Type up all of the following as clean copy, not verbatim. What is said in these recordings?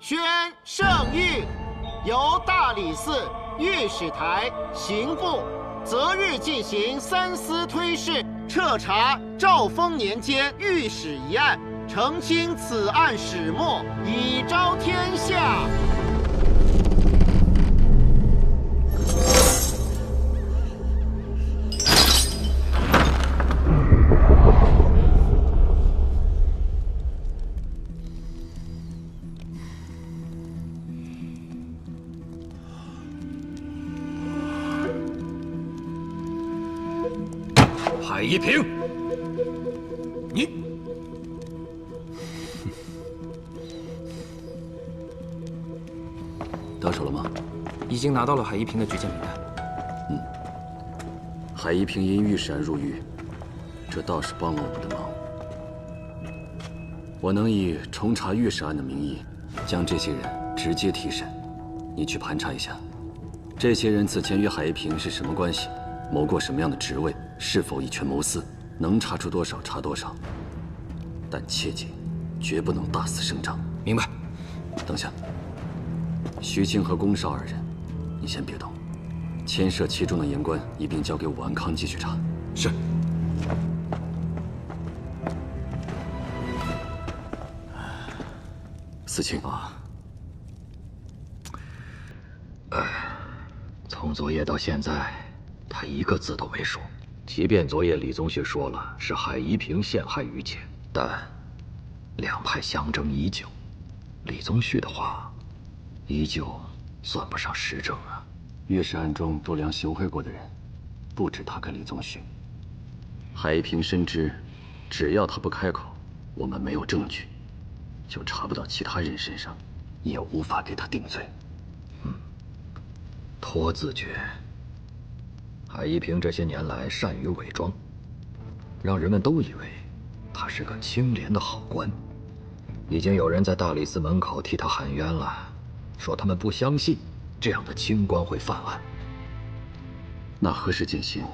宣圣谕，由大理寺御史台刑部择日进行三司推事，彻查赵丰年间御史一案，澄清此案始末，以昭天下。 海一平，你到手了吗？已经拿到了海一平的举荐名单。海一平因御史案入狱，这倒是帮了我们的忙。我能以重查御史案的名义，将这些人直接提审。你去盘查一下，这些人此前与海一平是什么关系，谋过什么样的职位，是否以权谋私，能查出多少查多少。但切记，绝不能大肆声张。明白。等下，徐清和龚少二人，你先别动。 牵涉其中的言官一并交给武安康继续查。是。司卿啊，从昨夜到现在，他一个字都没说。即便昨夜李宗旭说了是海一平陷害于前，但两派相争已久，李宗旭的话依旧算不上实证啊。 御史案中周良行贿过的人，不止他跟李宗旭。海一平深知，只要他不开口，我们没有证据，就查不到其他人身上，也无法给他定罪。托自觉。海一平这些年来善于伪装，让人们都以为他是个清廉的好官。已经有人在大理寺门口替他喊冤了，说他们不相信。 这样的清官会犯案，那何时进行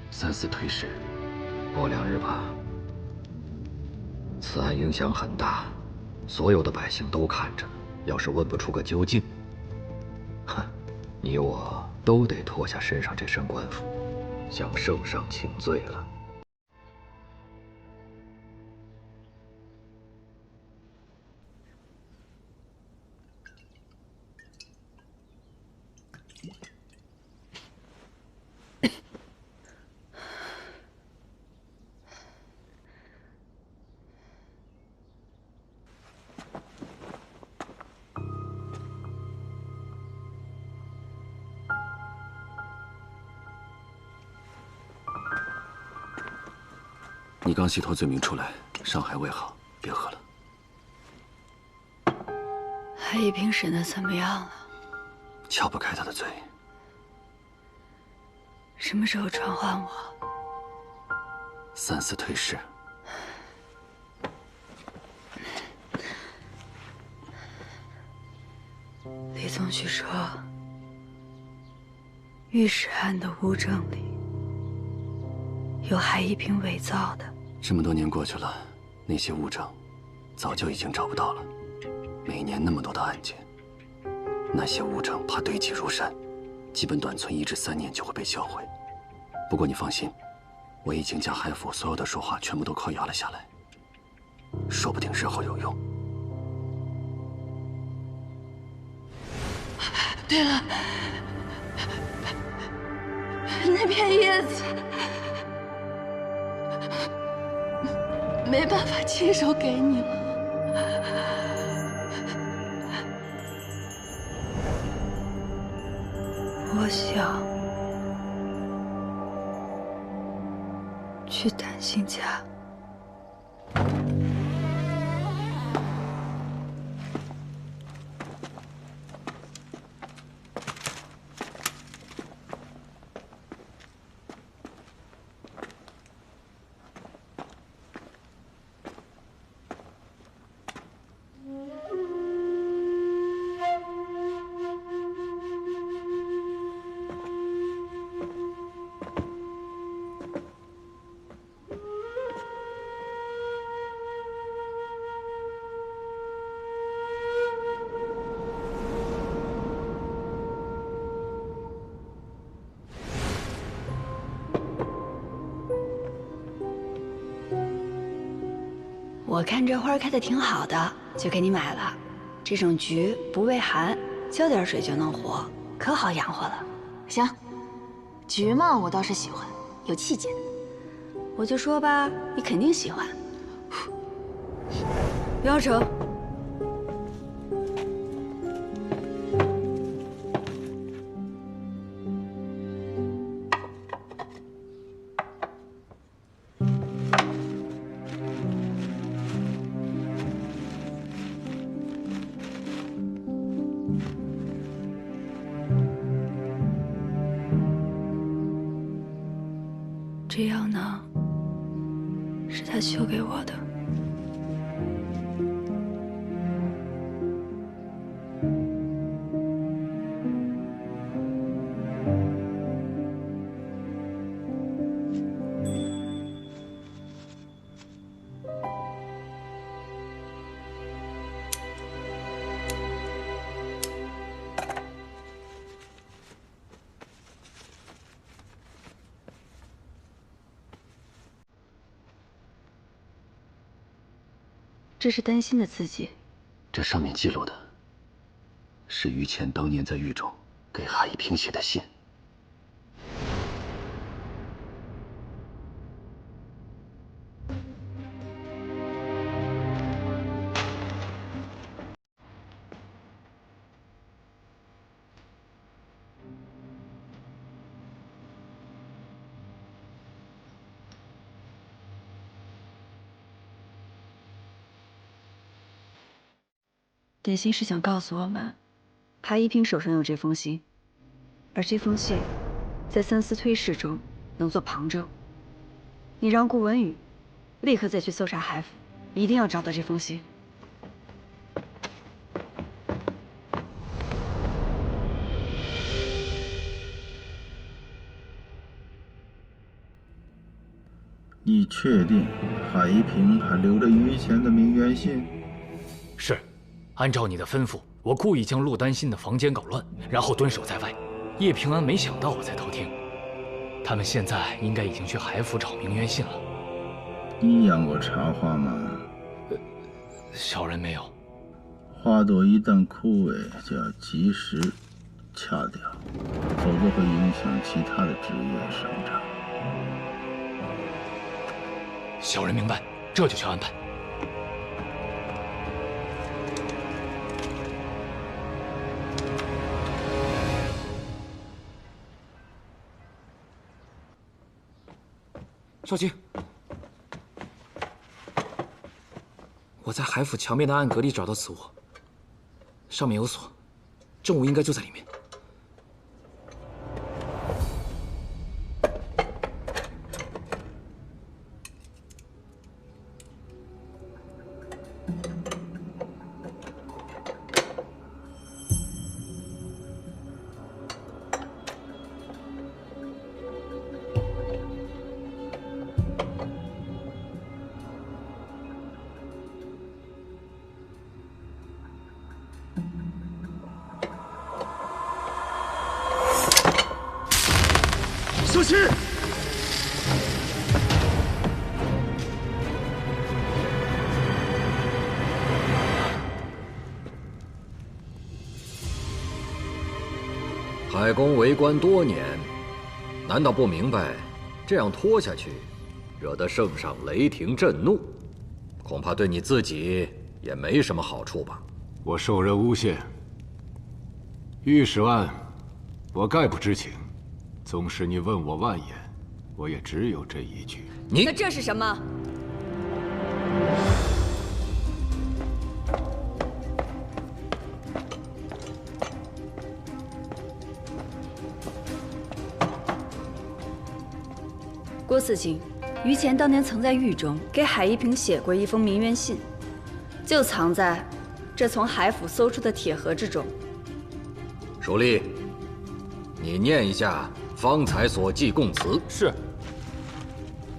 三司推事？过2日吧。此案影响很大，所有的百姓都看着。要是问不出个究竟，哼，你我都得脱下身上这身官服，向圣上请罪了。 你刚洗脱罪名出来，伤还未好，别喝了。海一平审的怎么样了？撬不开他的嘴。什么时候传唤我？三司推事。李宗旭说，御史案的物证里有海一平伪造的。这么多年过去了，那些物证早就已经找不到了。每年那么多的案件，那些物证怕堆积如山，基本短存1至3年就会被销毁。不过你放心，我已经将海府所有的说话全部都扣押了下来，说不定日后有用。对了，那片叶子没办法亲手给你了。我想去丹心家。我看这花开的挺好的，就给你买了。这种菊不畏寒，浇点水就能活，可好养活了。行，菊嘛，我倒是喜欢，有气节。我就说吧，你肯定喜欢。姚成，这药呢，是他修给我的。这是担心的自己。这上面记录的是于谦当年在狱中给海一平写的信。点心是想告诉我们，海一平手上有这封信，而这封信在三司推事中能做旁证。你让顾文宇立刻再去搜查海府，一定要找到这封信。你确定海一平还留着于谦的名媛信？是。按照你的吩咐，我故意将陆丹心的房间搞乱，然后蹲守在外。叶平安没想到我在偷听，他们现在应该已经去海府找明媛信了。你养过茶花吗？小人没有。花朵一旦枯萎，就要及时掐掉，否则会影响其他的枝叶生长。小人明白，这就去安排。少卿，我在海府墙边的暗格里找到此物，上面有锁，证物应该就在里面。小心！海公为官多年，难道不明白这样拖下去，惹得圣上雷霆震怒，恐怕对你自己也没什么好处吧？我受人诬陷，御史案，我概不知情。纵使你问我万言，我也只有这一句。那这是什么？郭四卿，于谦当年曾在狱中给海一平写过一封名媛信，就藏在这从海府搜出的铁盒之中。蜀吏，你念一下方才所记供词。是。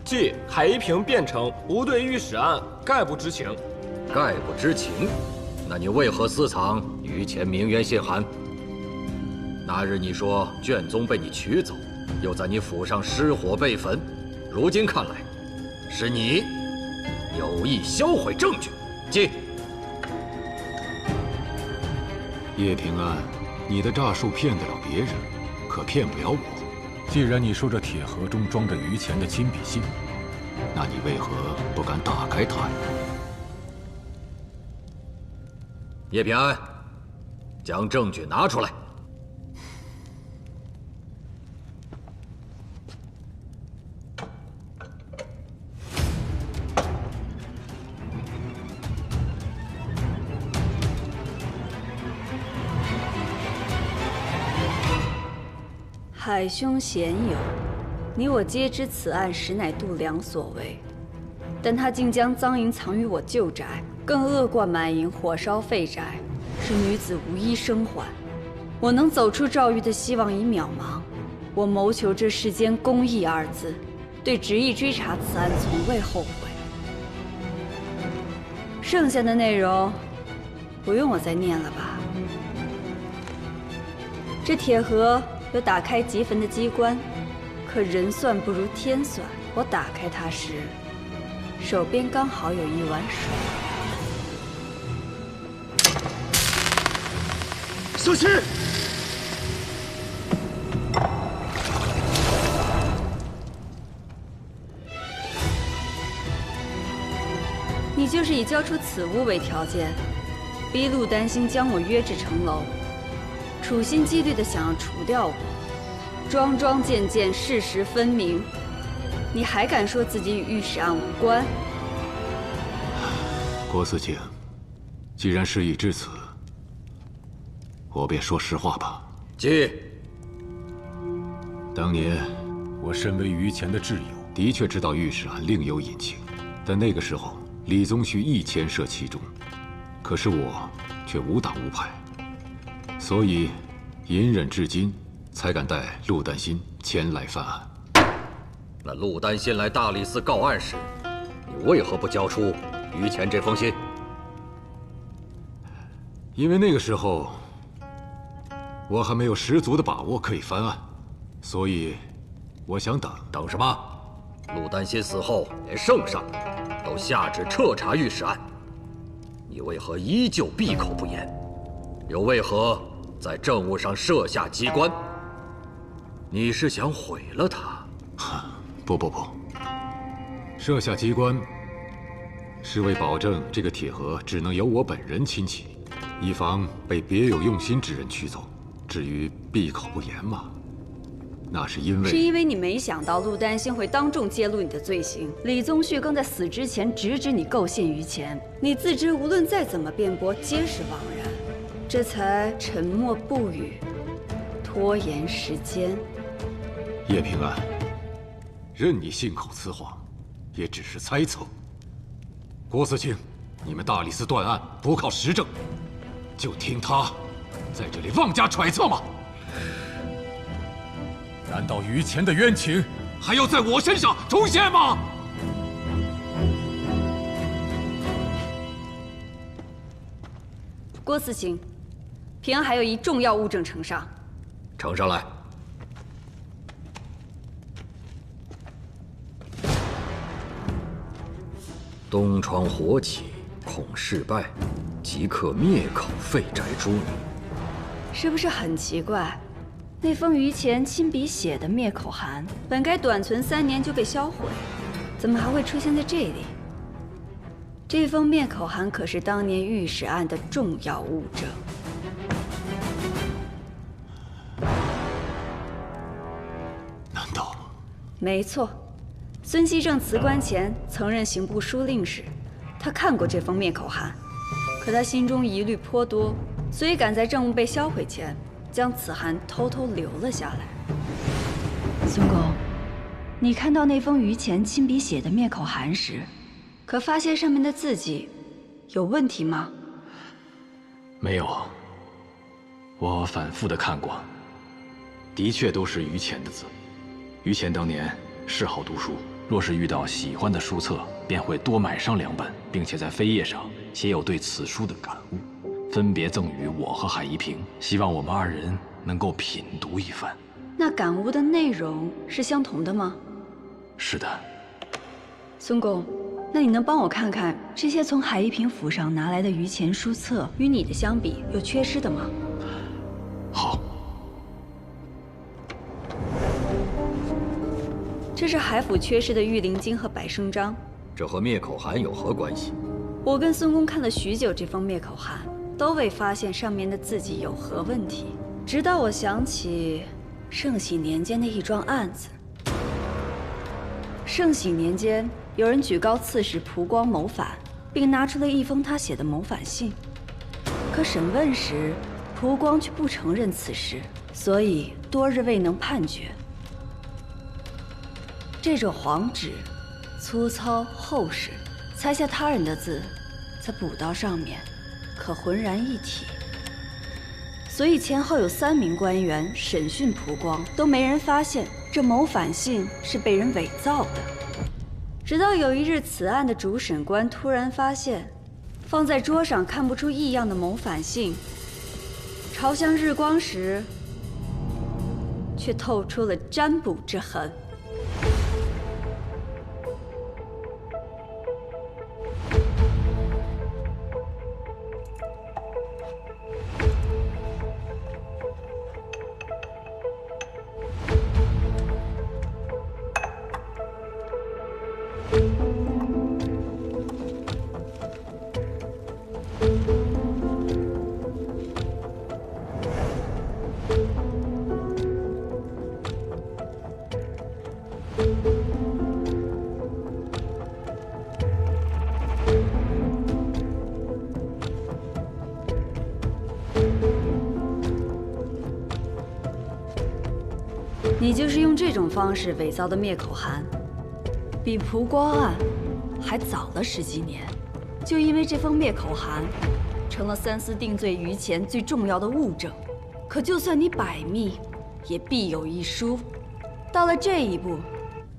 即海一平辩称无对御史案概不知情。概不知情？那你为何私藏于谦名媛信函？那日你说卷宗被你取走，又在你府上失火被焚，如今看来，是你有意销毁证据，记。叶平安，你的诈术骗得了别人，可骗不了我。既然你说这铁盒中装着于钱的亲笔信，那你为何不敢打开它呀？叶平安，将证据拿出来。海兄贤友，你我皆知此案实乃度量所为，但他竟将赃银藏于我旧宅，更恶贯满盈，火烧废宅，使女子无一生还。我能走出赵狱的希望已渺茫，我谋求这世间公义二字，对执意追查此案从未后悔。剩下的内容，不用我再念了吧？这铁盒有打开即焚的机关，可人算不如天算。我打开它时，手边刚好有一碗水。小心！你就是以交出此物为条件，逼陆丹心将我约至城楼，处心积虑地想要除掉我，桩桩件件，事实分明。你还敢说自己与御史案无关？郭思清，既然事已至此，我便说实话吧。记。当年我身为于钱的挚友，的确知道御史案另有隐情，但那个时候李宗旭亦牵涉其中，可是我却无党无派，所以隐忍至今，才敢带陆丹心前来犯案。那陆丹心来大理寺告案时，你为何不交出于钱这封信？因为那个时候我还没有十足的把握可以翻案，所以我想等。等什么？陆丹心死后，连圣上都下旨彻查御史案，你为何依旧闭口不言？又为何在政务上设下机关？你是想毁了他？不，设下机关是为保证这个铁盒只能由我本人亲启，以防被别有用心之人取走。至于闭口不言嘛，那是因为你没想到陆丹心会当众揭露你的罪行。李宗旭更在死之前直指你构陷于前，你自知无论再怎么辩驳皆是枉然，这才沉默不语，拖延时间。叶平安，任你信口雌黄，也只是猜测。郭思清，你们大理寺断案不靠实证，就听他在这里妄加揣测吗？难道于钱的冤情还要在我身上重现吗？郭思清，平安还有一重要物证呈上。呈上来。东窗火起，恐事败，即刻灭口废宅诛女。是不是很奇怪？那封于钱亲笔写的灭口函，本该短存3年就被销毁，怎么还会出现在这里？这封灭口函可是当年御史案的重要物证。难道？没错，孙熙正辞官前曾任刑部书令时，他看过这封灭口函，可他心中疑虑颇多，所以赶在证物被销毁前，将此函偷偷留了下来。孙公，你看到那封于钱亲笔写的灭口函时，可发现上面的字迹有问题吗？没有，我反复的看过，的确都是于钱的字。于钱当年嗜好读书，若是遇到喜欢的书册，便会多买上2本，并且在扉页上写有对此书的感悟，分别赠予我和海一平，希望我们2人能够品读一番。那感悟的内容是相同的吗？是的。孙公，那你能帮我看看这些从海一平府上拿来的于前书册与你的相比有缺失的吗？好。这是海府缺失的御灵经和百生章，这和灭口函有何关系？我跟孙公看了许久这封灭口函，都未发现上面的字迹有何问题。直到我想起圣禧年间的一桩案子。圣禧年间，有人举告刺史蒲光谋反，并拿出了一封他写的谋反信。可审问时，蒲光却不承认此事，所以多日未能判决。这种黄纸，粗糙厚实，裁下他人的字，再补到上面，可浑然一体。所以前后有3名官员审讯蒲光，都没人发现这谋反信是被人伪造的。直到有一日，此案的主审官突然发现，放在桌上看不出异样的谋反信，朝向日光时，却透出了占卜之痕。你就是用这种方式伪造的灭口函，比蒲光案还早了10几年。就因为这封灭口函，成了三司定罪于前最重要的物证。可就算你百密，也必有一疏。到了这一步，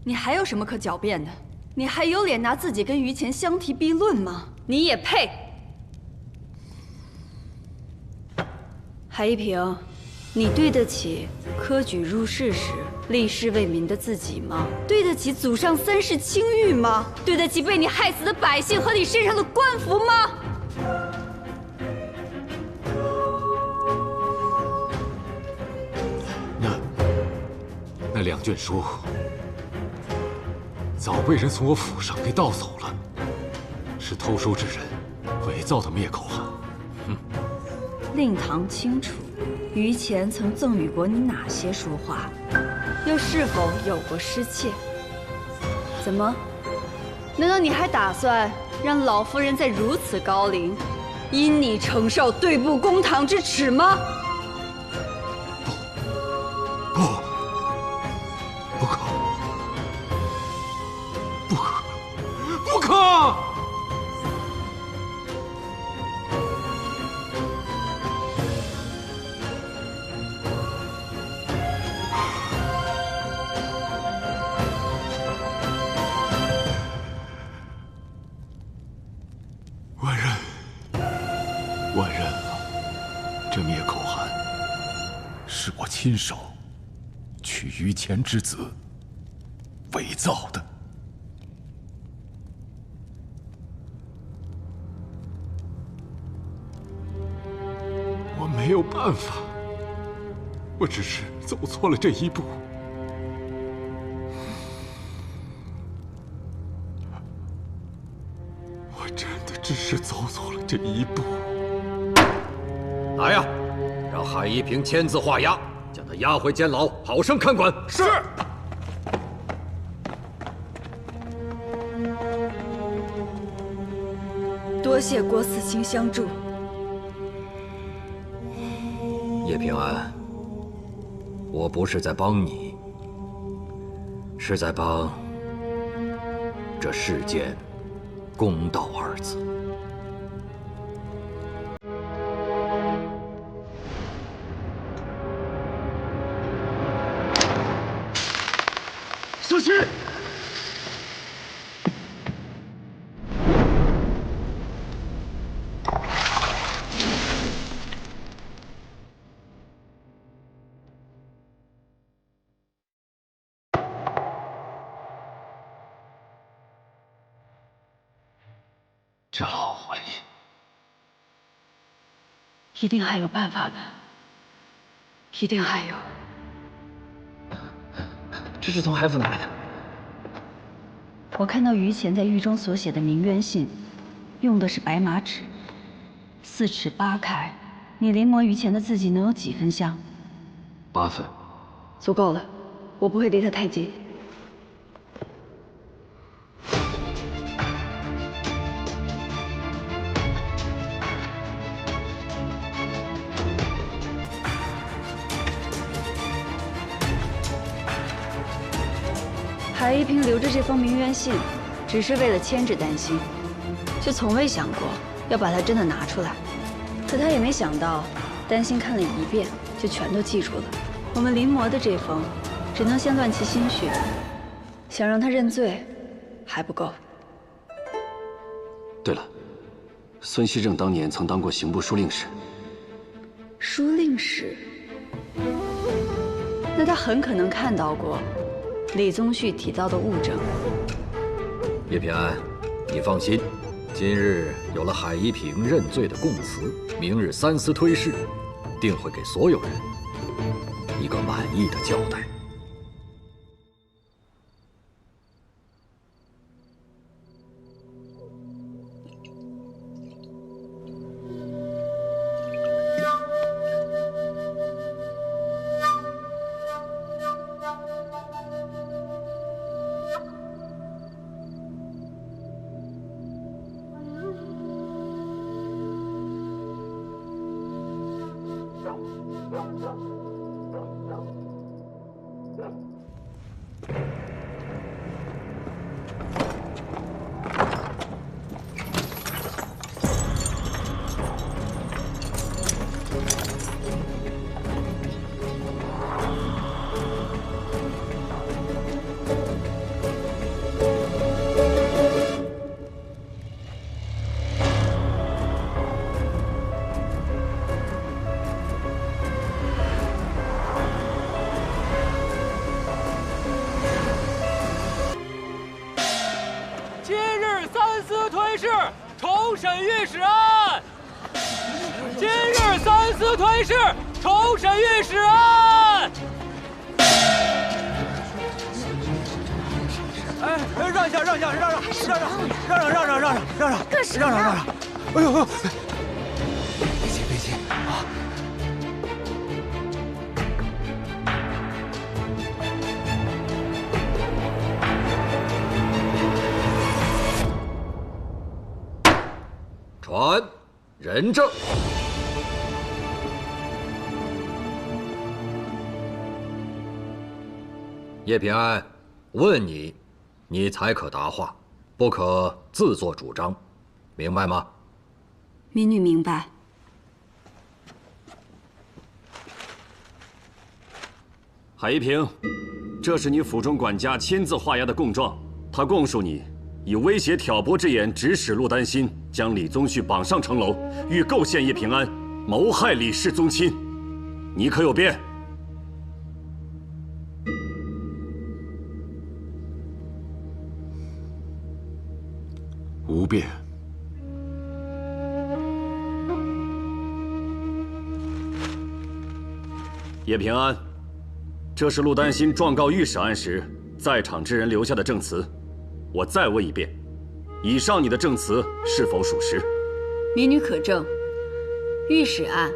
你还有什么可狡辩的？你还有脸拿自己跟于前相提并论吗？你也配？海一平，你对得起科举入仕时立誓为民的自己吗？对得起祖上3世清誉吗？对得起被你害死的百姓和你身上的官服吗？那2卷书早被人从我府上给盗走了，是偷书之人伪造的灭口函。令堂清楚，于前曾赠予过你哪些书画，又是否有过失窃？怎么？难道你还打算让老夫人在如此高龄，因你承受对簿公堂之耻吗？不可！万人了，这灭口函是我亲手取于前之子伪造的。我没有办法，我只是走错了这一步。我真的只是走错了这一步。来呀，让海一平签字画押，将他押回监牢，好生看管。是。多谢郭四卿相助。叶平安，我不是在帮你，是在帮这世间公道2字。小心！这老狐狸，一定还有办法的，一定还有。这是从海府拿来的。我看到于前在狱中所写的鸣冤信，用的是白马纸，4尺8开。你临摹于前的字迹能有几分像？8分，足够了。我不会离他太近。海一平留着这封鸣冤信，只是为了牵制丹心，却从未想过要把它真的拿出来。可他也没想到，丹心看了一遍就全都记住了。我们临摹的这封，只能先乱其心绪，想让他认罪，还不够。对了，孙熙正当年曾当过刑部书令使。书令使？那他很可能看到过李宗旭提到的物证。叶平安，你放心，今日有了海一平认罪的供词，明日三司推事，定会给所有人一个满意的交代。重审御史案。今日三司推事，重审御史案。哎，让一下，让一下，让！干什么？让！哎呦，别急啊！传人证。叶平安，问你，你才可答话，不可自作主张，明白吗？民女明白。海一平，这是你府中管家亲自画押的供状，他供述你以威胁挑拨之言指使陆丹心将李宗旭绑上城楼，欲构陷叶平安，谋害李氏宗亲，你可有辩？无辩。叶平安，这是陆丹心状告御史案时在场之人留下的证词，我再问一遍，以上你的证词是否属实？民女可证，御史案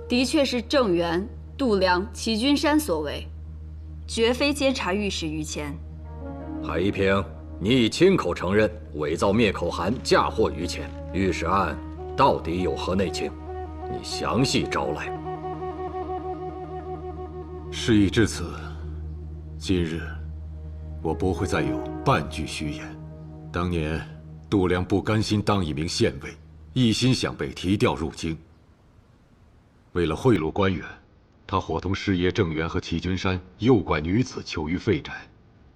的确是郑源、杜良、齐君山所为，绝非监察御史于前。海一平，你已亲口承认伪造灭口函嫁祸于前，御史案到底有何内情？你详细招来。事已至此，今日我不会再有半句虚言。当年杜良不甘心当一名县尉，一心想被提调入京。为了贿赂官员，他伙同师爷郑源和齐君山诱拐女子囚于废宅，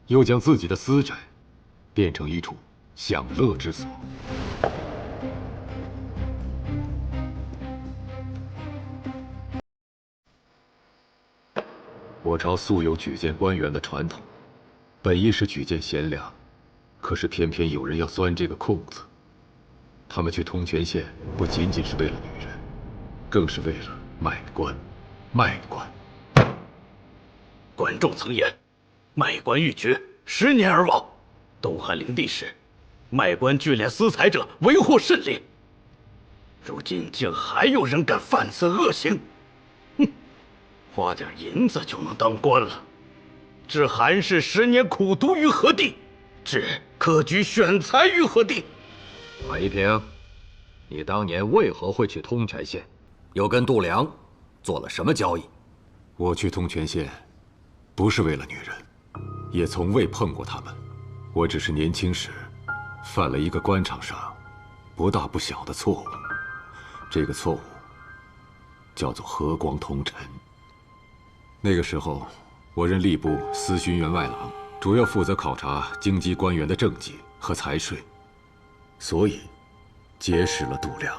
又将自己的私宅变成一处享乐之所。我朝素有举荐官员的传统，本意是举荐贤良，可是偏偏有人要钻这个空子。他们去通泉县不仅仅是为了女人，更是为了卖官。卖官。管仲曾言：“卖官欲绝，10年而亡。”东汉灵帝时，卖官聚敛私财者为祸甚烈。如今竟还有人敢犯此恶行！哼，花点银子就能当官了，置韩氏10年苦读于何地？置科举选才于何地？马一平，你当年为何会去通泉县？又跟度量做了什么交易？我去通泉县，不是为了女人，也从未碰过她们。我只是年轻时犯了一个官场上不大不小的错误，这个错误叫做和光同尘。那个时候，我任吏部司勋员外郎，主要负责考察京畿官员的政绩和财税，所以结识了度量。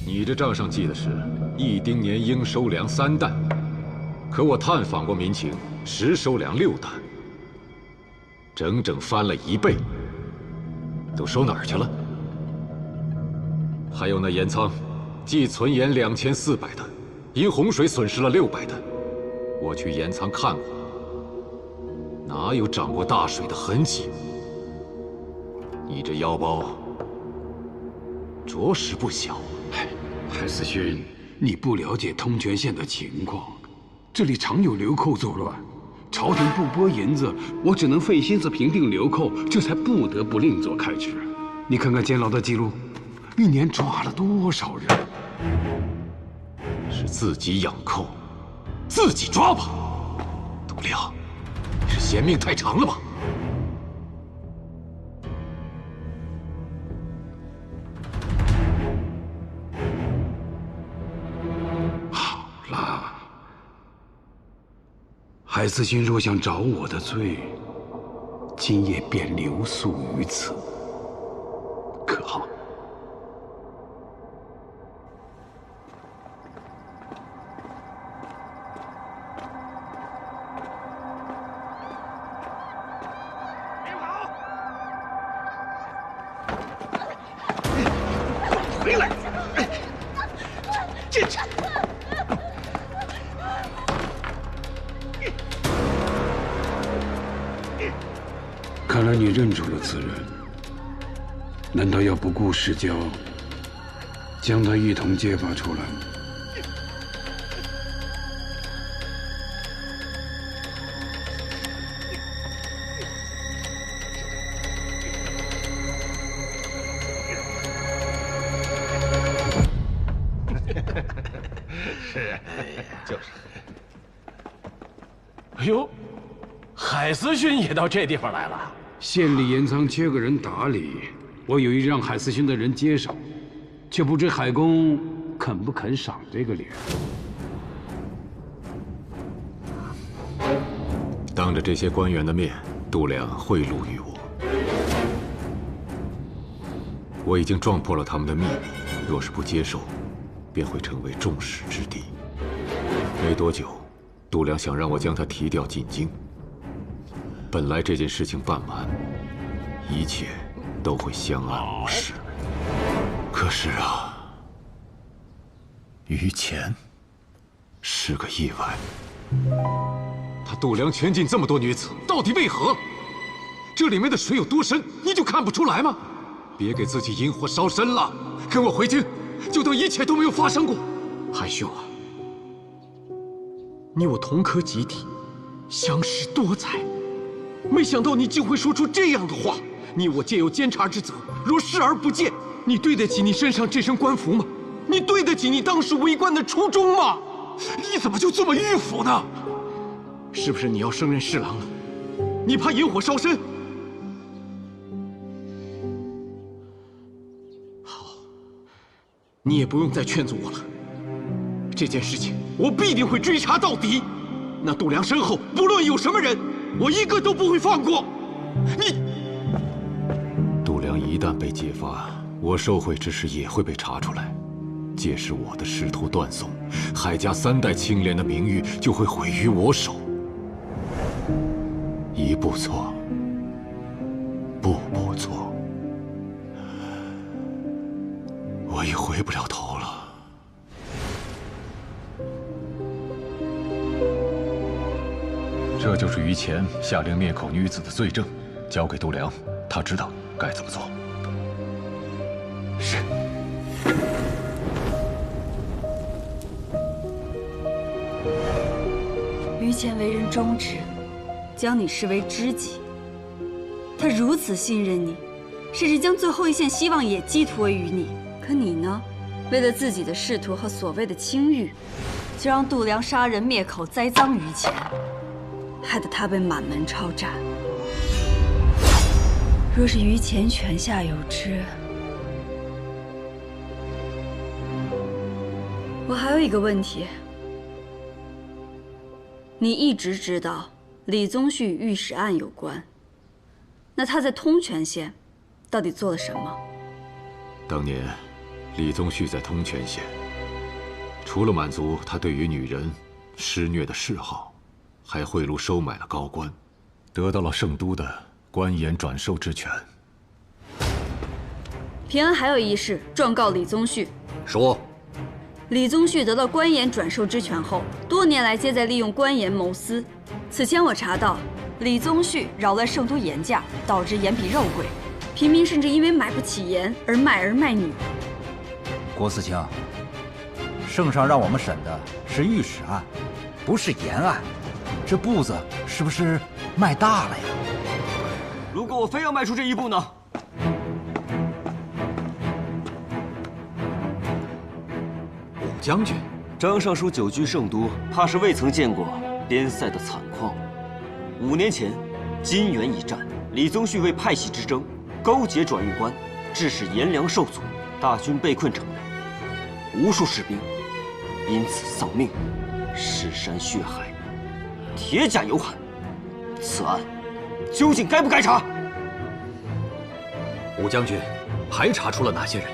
你这账上记的是1丁年应收粮3担，可我探访过民情，实收粮6担，整整翻了1倍。都收哪儿去了？还有那盐仓，既存盐2400担，因洪水损失了600担。我去盐仓看过，哪有涨过大水的痕迹？你这腰包着实不小。海思勋，你不了解通泉县的情况，这里常有流寇作乱，朝廷不拨银子，我只能费心思平定流寇，这才不得不另作开支。你看看监牢的记录，1年抓了多少人？是自己养寇，自己抓吧。度量，你是嫌命太长了吧？海思勋若想找我的罪，今夜便留宿于此，可好？别跑！回来！进去！看来你认出了此人，难道要不顾世交，将他一同揭发出来吗？是，就是。哎呦，海思勋也到这地方来了。县里盐仓缺个人打理，我有意让海思勋的人接手，却不知海公肯不肯赏这个脸。当着这些官员的面，度量贿赂于我，我已经撞破了他们的秘密，若是不接受，便会成为众矢之的。没多久，度量想让我将他提调进京。本来这件事情办完，一切都会相安无事。可是啊，于钱是个意外。他度量圈禁这么多女子，到底为何？这里面的水有多深，你就看不出来吗？别给自己引火烧身了，跟我回京，就当一切都没有发生过。海兄啊，你我同科集体，相识多载。没想到你竟会说出这样的话！你我皆有监察之责，若视而不见，你对得起你身上这身官服吗？你对得起你当时为官的初衷吗？你怎么就这么迂腐呢？是不是你要升任侍郎了？你怕引火烧身？好，你也不用再劝阻我了。这件事情我必定会追查到底。那度量身后不论有什么人，我一个都不会放过。你，度量一旦被揭发，我受贿之事也会被查出来，届时我的仕途断送，海家3代清廉的名誉就会毁于我手。一步错，步步错，我已回不了头了。这就是于前下令灭口女子的罪证，交给度量，他知道该怎么做。是。于谦为人忠直，将你视为知己。他如此信任你，甚至将最后一线希望也寄托于你。可你呢？为了自己的仕途和所谓的清誉，就让度量杀人灭口，栽赃于谦，害得他被满门抄斩。若是于谦泉下有知，我还有一个问题。你一直知道李宗旭与御史案有关，那他在通泉县到底做了什么？当年，李宗旭在通泉县，除了满足他对于女人施虐的嗜好，还贿赂收买了高官，得到了圣都的官盐转授之权。平安还有一事状告李宗旭。说。李宗旭得到官盐转授之权后，多年来皆在利用官盐谋私。此前我查到，李宗旭扰乱圣都盐价，导致盐比肉贵，平民甚至因为买不起盐而卖儿卖女。郭思清，圣上让我们审的是御史案，不是盐案，这步子是不是迈大了呀？如果我非要迈出这一步呢？将军，张尚书久居圣都，怕是未曾见过边塞的惨况。5年前，金元一战，李宗旭为派系之争，勾结转运官，致使盐粮受阻，大军被困城内，无数士兵因此丧命，尸山血海，铁甲有痕。此案究竟该不该查？武将军，还查出了哪些人？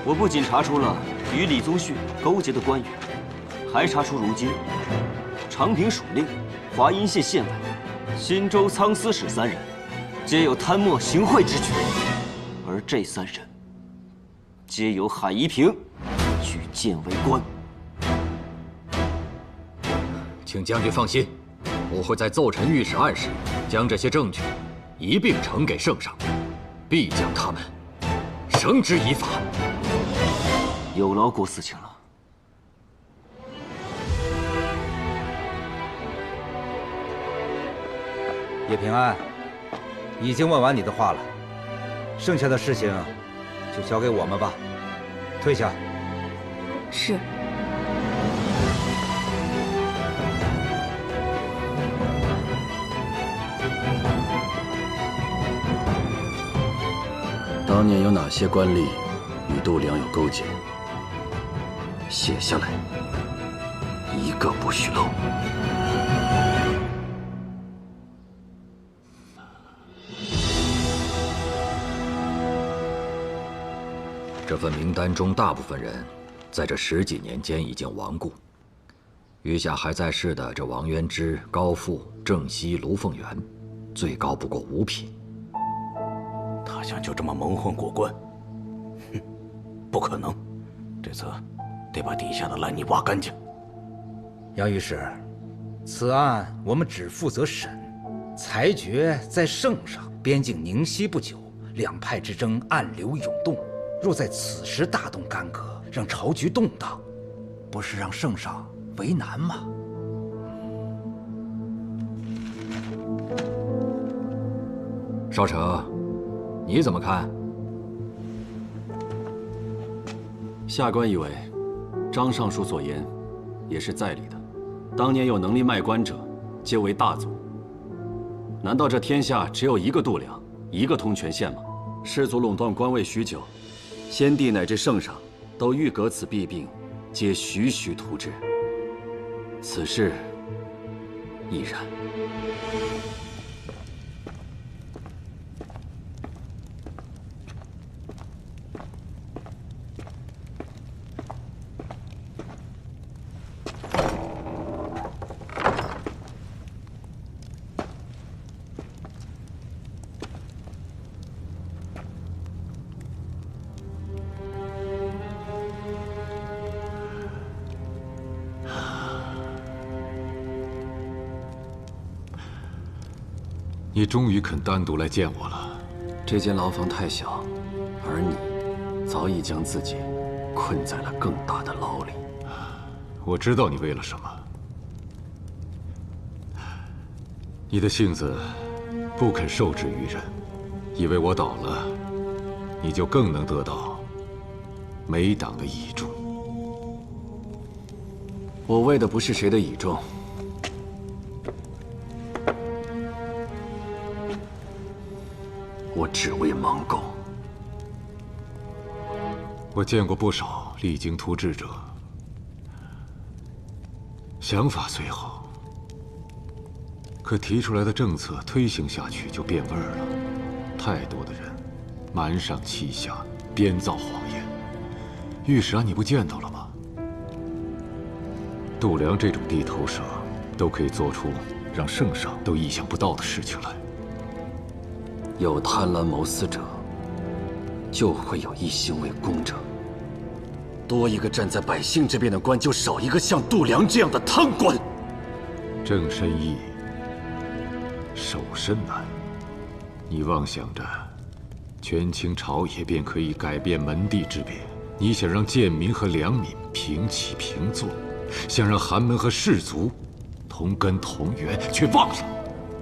我不仅查出了与李宗旭勾结的官员，还查出如今长平属令、华阴县县尉、新州仓司使3人，皆有贪墨行贿之举，而这3人皆由海夷平举荐为官。请将军放心，我会在奏陈御史案时，将这些证据一并呈给圣上，必将他们绳之以法。有劳郭思清了。叶平安，已经问完你的话了，剩下的事情就交给我们吧。退下。是。当年有哪些官吏与度量有勾结？写下来，一个不许漏。这份名单中，大部分人在这10几年间已经亡故，余下还在世的这王渊之、高富、郑熙、卢凤元，最高不过5品。他想就这么蒙混过关？哼，不可能！这次得把底下的烂泥挖干净。杨御史，此案我们只负责审，裁决在圣上。边境宁息不久，两派之争暗流涌动，若在此时大动干戈，让朝局动荡，不是让圣上为难吗？少丞，你怎么看？下官以为，张尚书所言也是在理的。当年有能力卖官者，皆为大族。难道这天下只有一个度量，一个通泉县吗？士族垄断官位许久，先帝乃至圣上都欲革此弊病，皆徐徐图之。此事亦然。你终于肯单独来见我了。这间牢房太小，而你早已将自己困在了更大的牢里。我知道你为了什么。你的性子不肯受制于人，以为我倒了，你就更能得到美党的倚重。我为的不是谁的倚重，我只为蒙垢。我见过不少励精图治者，想法虽好，可提出来的政策推行下去就变味儿了。太多的人瞒上欺下，编造谎言。御史案你不见到了吗？度量这种地头蛇，都可以做出让圣上都意想不到的事情来。有贪婪谋私者，就会有一心为公者。多一个站在百姓这边的官，就少一个像度量这样的贪官。正身易，守身难。你妄想着权倾朝野便可以改变门第之别，你想让贱民和良民平起平坐，想让寒门和士族同根同源，却忘了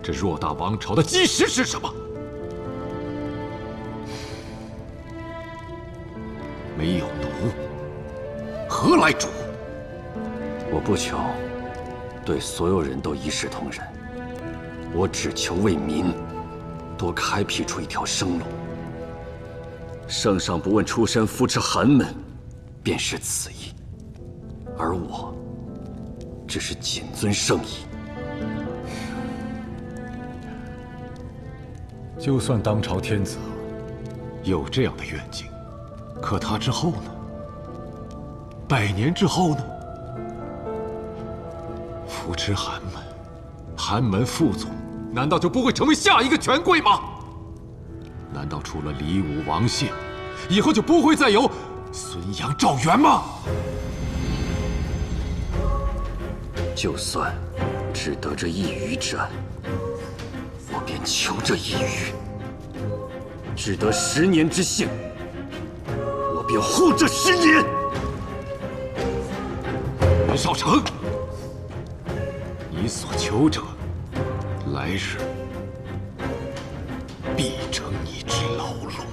这偌大王朝的基石是什么。没有奴，何来主？我不求对所有人都一视同仁，我只求为民多开辟出一条生路。圣上不问出身，扶持寒门，便是此意。而我只是谨遵圣意。就算当朝天子有这样的愿景，可他之后呢？100年之后呢？扶持寒门，寒门副总，难道就不会成为下一个权贵吗？难道除了李武、王谢，以后就不会再有孙杨、赵元吗？就算只得这一隅之安，我便求这一隅；只得10年之幸，我便护这10年。袁绍成，你所求者，来日必成一只牢笼。